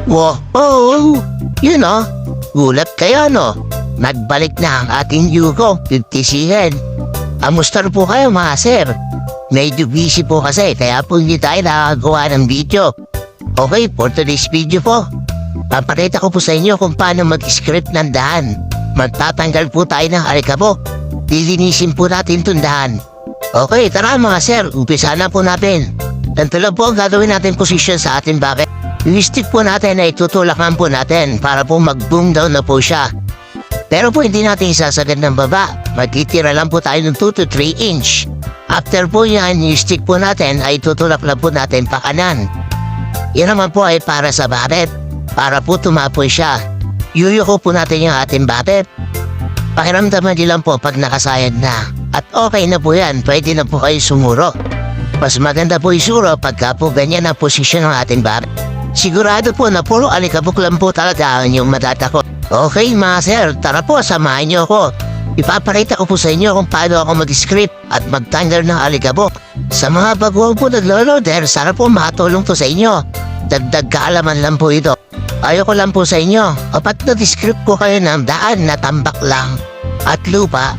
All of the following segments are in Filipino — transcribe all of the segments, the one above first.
Wow! Yun gulat kayo Nagbalik na ang ating Yugo, 50 Amusta po kayo mga sir? Medyo busy po kasi kaya po hindi tayo nakagawa ng video. Okay, for today's video po, papakita ko po sa inyo kung paano mag-script ng daan. Magtatanggal po tayo ng alikabok. Lilinisin po natin itong daan. Okay, tara mga sir, umpisa na po natin. Ganito lang po ang gagawin natin position sa ating bucket. Yung stick po natin ay tutulakan po natin para po mag-boom down na po siya. Pero po hindi natin isasagad ng baba. Magtitira lang po tayo ng 2 to 3 inch. After po yan, yung stick po natin ay tutulak lang po natin pa kanan. Yan naman po ay para sa bucket. Para po tumapoy siya. Yuyuko po natin yung ating bucket. Pakiramdaman nyo lang po pag nakasayad na. At okay na po yan, pwede na po kayo sumuro. Mas maganda po isuro pagka po ganyan ang posisyon ng ating bucket. Sigurado po na puro alikabok lang po talaga ang inyong matatakot. Okay mga sir, tara po, samahan niyo ako. Ipapakita ko po sa inyo kung paano ako mag-script at magtanggal ng alikabok. Sa mga baguhan po naglo-loader, sana po makatulong to sa inyo. Dagdag kaalaman lang po ito. Ayoko lang po sa inyo, kapag na-descript ko kayo ng daan na tambak lang at lupa,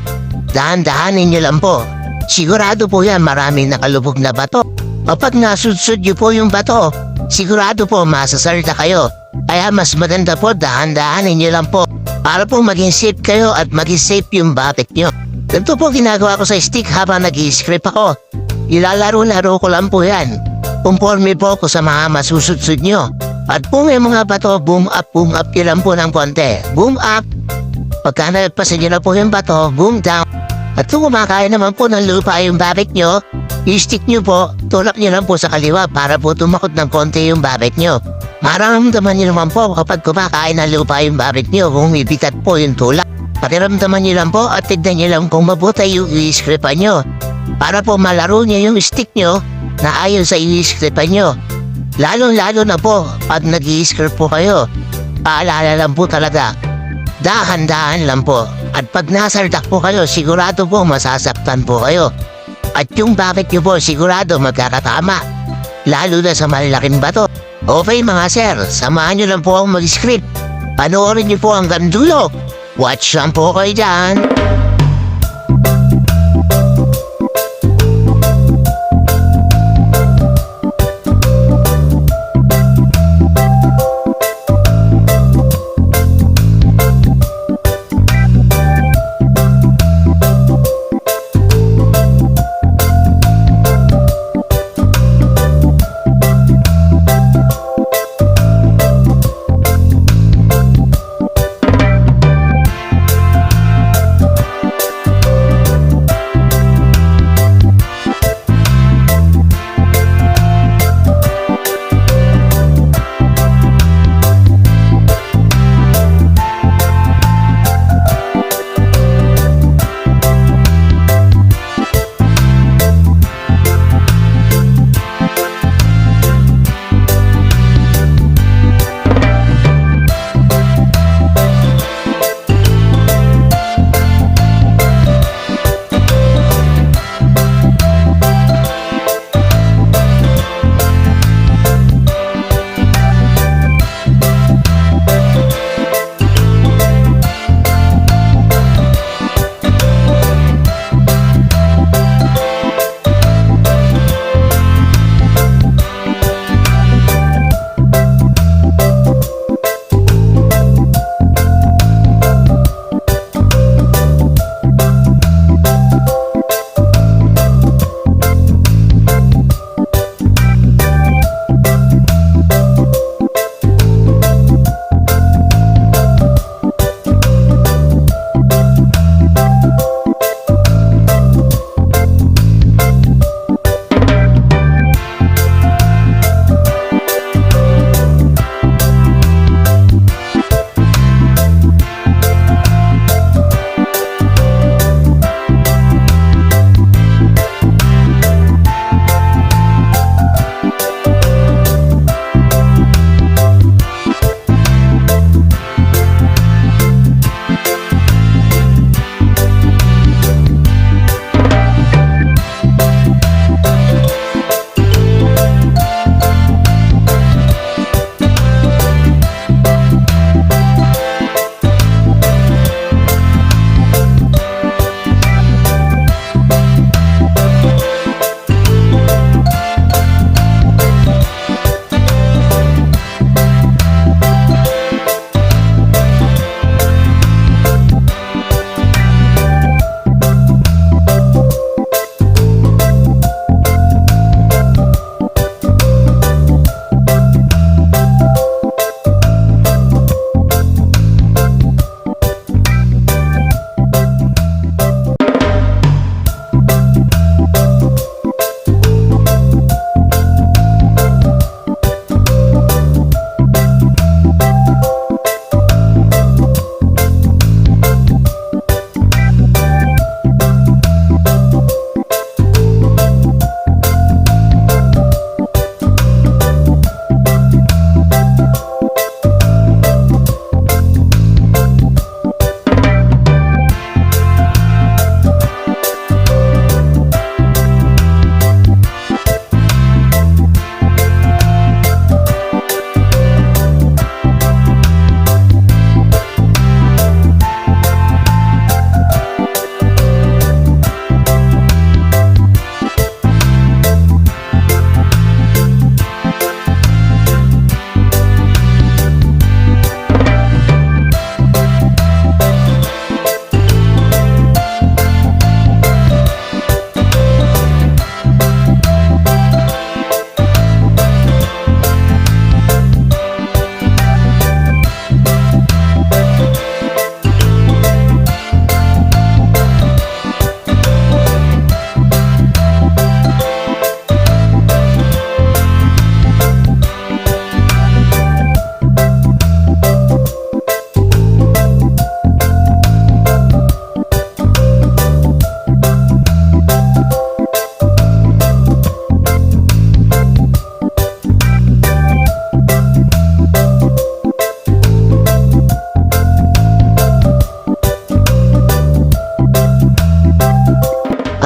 dahan-dahanin nyo lang po. Sigurado po yan maraming nakalubog na bato. Kapag nasudsud nyo po yung bato, sigurado po masasalta kayo. Kaya mas maganda po dahan-dahanin nyo lang po para po maging safe kayo at maging safe yung bucket nyo. Ganito po ginagawa ko sa stick habang nag-i-script ako. Ilalaro-laro ko lang po yan. Conforme po ako sa mga masusudsud nyo. At kung may mga bato, boom up nyo lang po ng konti. Boom up. Pagka nagpasin nyo na po yung bato, boom down. At kung kumakain naman po ng lupa yung bucket nyo, i-stick nyo po, tulak nyo lang po sa kaliwa para po tumakot ng konti yung bucket nyo. Maramdaman nyo naman po kapag kumakain ng lupa yung bucket nyo kung ibigat po yung tulak. Pakiramdaman nyo lang po at tignan nyo lang kung mabuti yung i-scriptan nyo. Para po malaro nyo yung stick nyo na ayon sa i-scriptan nyo. Lalo-lalo na po pag nag-i-script po kayo. Paalala lang po talaga. Dahan-dahan lang po. At pag nasardak po kayo, sigurado po masasaktan po kayo. At yung bucket nyo po, sigurado magkakatama. Lalo na sa malalaking bato. Okay mga sir, samahan nyo lang po ang mag-script. Panoorin nyo po hanggang dulo. Watch lang po kayo dyan.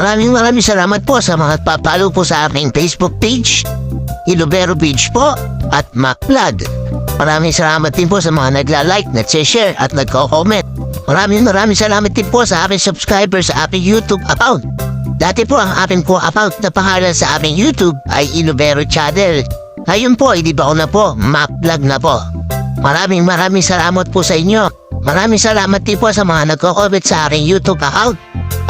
Maraming salamat po sa mga papalo po sa aking Facebook page, Ilobero Beach po, at Macvlog. Maraming salamat din po sa mga nagla-like, nag-share at nagko-comment. Maraming salamat din po sa aking subscribers sa aking YouTube account. Dati po ang aking po account na pangalan sa aking YouTube ay Ilobero Channel. Ngayon po, hindi ba ako na po, Macvlog na po. Maraming salamat po sa inyo. Maraming salamat din po sa mga nagko-comment sa aking YouTube account.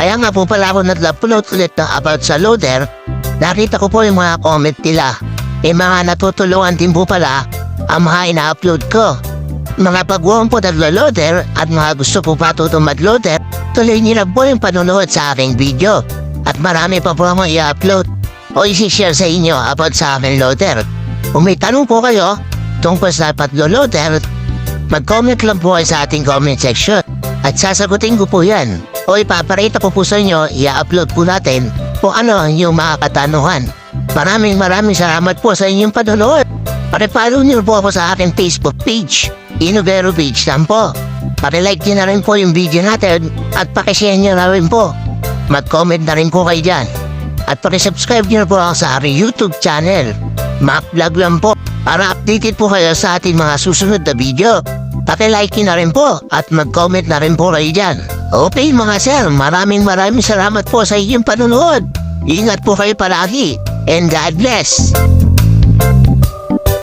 Kaya nga po pala ako nag-upload ulit ng about sa loader. Nakita ko po yung mga comment nila. Mga natutulungan din po pala ang mga ina-upload ko. Mga pagwawang po naglo-loader at mga gusto po patutong mag-loader, tuloy nila po yung panonood sa aking video. At marami pa po akong i-upload o isi-share sa inyo about sa aking loader. Kung may tanong po kayo tungkol sa paglo-loader, mag-comment lang po kayo sa ating comment section at sasagutin ko po yan. O ipaparita ko po sa inyo, i-upload po natin kung ano ang inyong mga katanungan. Maraming salamat po sa inyong panonood. Pare-follow niyo po ako sa aking Facebook page, Ilobero Beach lang po. Pare-like niyo na rin po yung video natin at pakishare niyo na rin po. Mag-comment na rin po kayo dyan. At paki-subscribe niyo na po ako sa aking YouTube channel, Macvlog lang po, para updated po kayo sa ating mga susunod na video. Paki-like niyo na rin po at mag-comment na rin po kayo dyan. Okay mga sir, maraming salamat po sa inyong panonood. Ingat po kayo palagi and God bless.